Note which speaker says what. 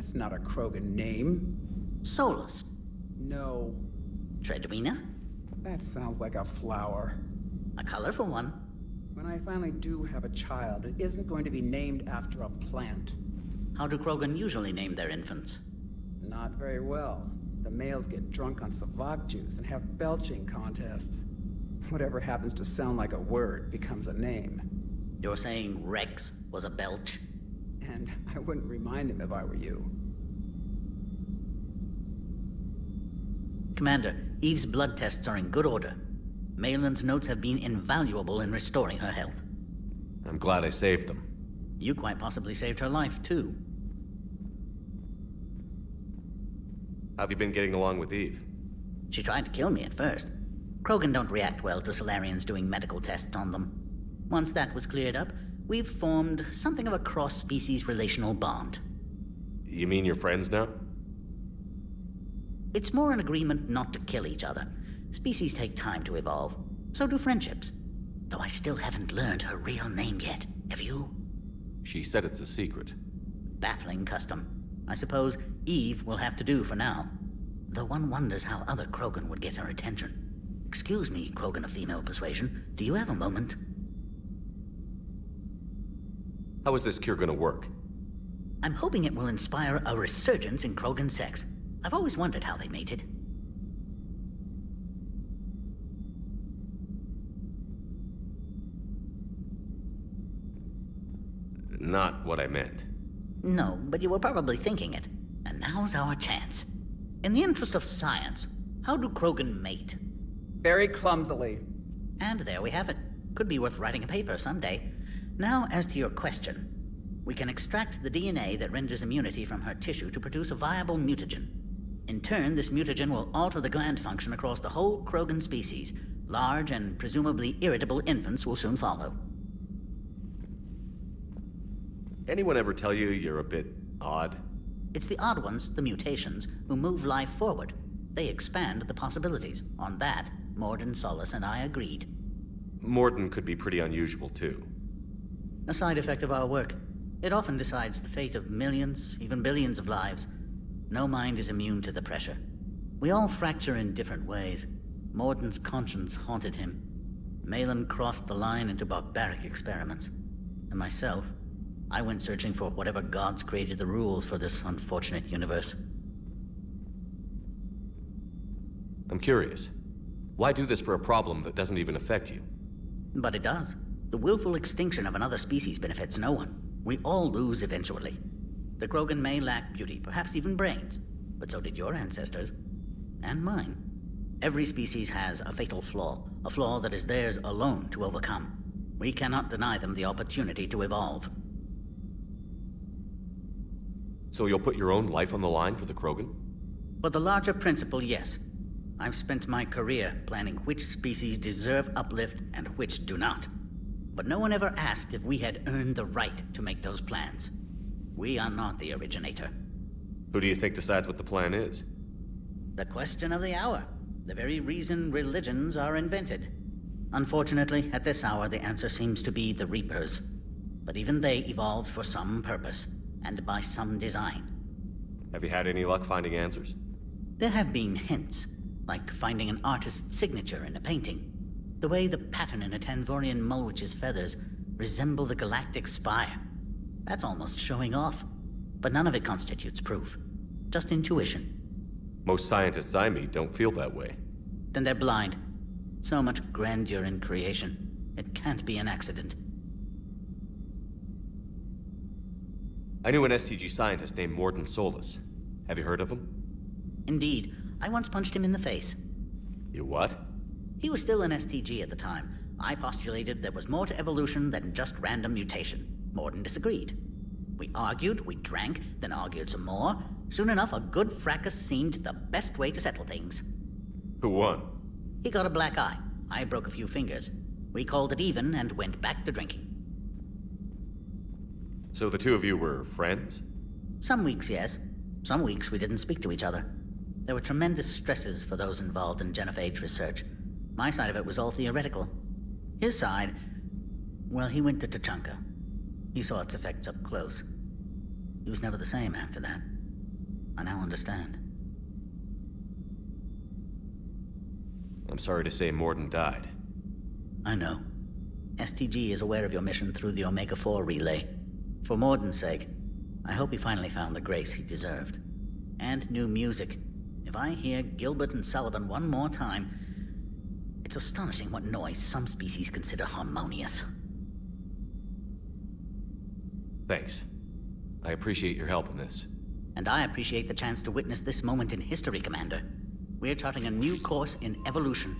Speaker 1: That's not a Krogan name.
Speaker 2: Solus.
Speaker 1: No.
Speaker 2: Treadwina?
Speaker 1: That sounds like a flower.
Speaker 2: A colorful one.
Speaker 1: When I finally do have a child, it isn't going to be named after a plant.
Speaker 2: How do Krogan usually name their infants?
Speaker 1: Not very well. The males get drunk on savak juice and have belching contests. Whatever happens to sound like a word becomes a name.
Speaker 2: You're saying Rex was a belch?
Speaker 1: And I wouldn't remind him if I were you.
Speaker 2: Commander, Eve's blood tests are in good order. Malin's notes have been invaluable in restoring her health.
Speaker 3: I'm glad I saved them.
Speaker 2: You quite possibly saved her life, too.
Speaker 3: How have you been getting along with Eve?
Speaker 2: She tried to kill me at first. Krogan don't react well to Solarians doing medical tests on them. Once that was cleared up, we've formed something of a cross-species relational bond.
Speaker 3: You mean you're friends now?
Speaker 2: It's more an agreement not to kill each other. Species take time to evolve. So do friendships. Though I still haven't learned her real name yet. Have you?
Speaker 3: She said it's a secret.
Speaker 2: Baffling custom. I suppose Eve will have to do for now. Though one wonders how other Krogan would get her attention. Excuse me, Krogan of female persuasion. Do you have a moment?
Speaker 3: How is this cure gonna work?
Speaker 2: I'm hoping it will inspire a resurgence in Krogan sex. I've always wondered how they mated.
Speaker 3: Not what I meant.
Speaker 2: No, but you were probably thinking it. And now's our chance. In the interest of science, how do Krogan mate?
Speaker 1: Very clumsily.
Speaker 2: And there we have it. Could be worth writing a paper someday. Now, as to your question. We can extract the DNA that renders immunity from her tissue to produce a viable mutagen. In turn, this mutagen will alter the gland function across the whole Krogan species. Large and presumably irritable infants will soon follow.
Speaker 3: Anyone ever tell you you're a bit odd?
Speaker 2: It's the odd ones, the mutations, who move life forward. They expand the possibilities. On that, Mordin Solus and I agreed.
Speaker 3: Mordin could be pretty unusual, too.
Speaker 2: A side effect of our work. It often decides the fate of millions, even billions of lives. No mind is immune to the pressure. We all fracture in different ways. Mordin's conscience haunted him. Malin crossed the line into barbaric experiments. And myself, I went searching for whatever gods created the rules for this unfortunate universe.
Speaker 3: I'm curious. Why do this for a problem that doesn't even affect you?
Speaker 2: But it does. The willful extinction of another species benefits no one. We all lose eventually. The Krogan may lack beauty, perhaps even brains, but so did your ancestors. And mine. Every species has a fatal flaw, a flaw that is theirs alone to overcome. We cannot deny them the opportunity to evolve.
Speaker 3: So you'll put your own life on the line for the Krogan?
Speaker 2: For the larger principle, yes. I've spent my career planning which species deserve uplift and which do not. But no one ever asked if we had earned the right to make those plans. We are not the Originator.
Speaker 3: Who do you think decides what the plan is?
Speaker 2: The question of the hour. The very reason religions are invented. Unfortunately, at this hour, the answer seems to be the Reapers. But even they evolved for some purpose, and by some design.
Speaker 3: Have you had any luck finding answers?
Speaker 2: There have been hints, like finding an artist's signature in a painting. The way the pattern in a Tanvorian mulwitch's feathers resemble the galactic spire. That's almost showing off. But none of it constitutes proof. Just intuition.
Speaker 3: Most scientists I meet don't feel that way.
Speaker 2: Then they're blind. So much grandeur in creation. It can't be an accident.
Speaker 3: I knew an STG scientist named Mordin Solus. Have you heard of him?
Speaker 2: Indeed. I once punched him in the face.
Speaker 3: You what?
Speaker 2: He was still an STG at the time. I postulated there was more to evolution than just random mutation. Mordin disagreed. We argued, we drank, then argued some more. Soon enough, a good fracas seemed the best way to settle things.
Speaker 3: Who won?
Speaker 2: He got a black eye. I broke a few fingers. We called it even and went back to drinking.
Speaker 3: So the two of you were friends?
Speaker 2: Some weeks, yes. Some weeks we didn't speak to each other. There were tremendous stresses for those involved in genophage research. My side of it was all theoretical. His side, well, he went to Tuchanka. He saw its effects up close. He was never the same after that. I now understand.
Speaker 3: I'm sorry to say Mordin died.
Speaker 2: I know. STG is aware of your mission through the Omega-4 relay. For Mordin's sake, I hope he finally found the grace he deserved. And new music. If I hear Gilbert and Sullivan one more time, it's astonishing what noise some species consider harmonious.
Speaker 3: Thanks. I appreciate your help in this.
Speaker 2: And I appreciate the chance to witness this moment in history, Commander. We're charting a new course in evolution.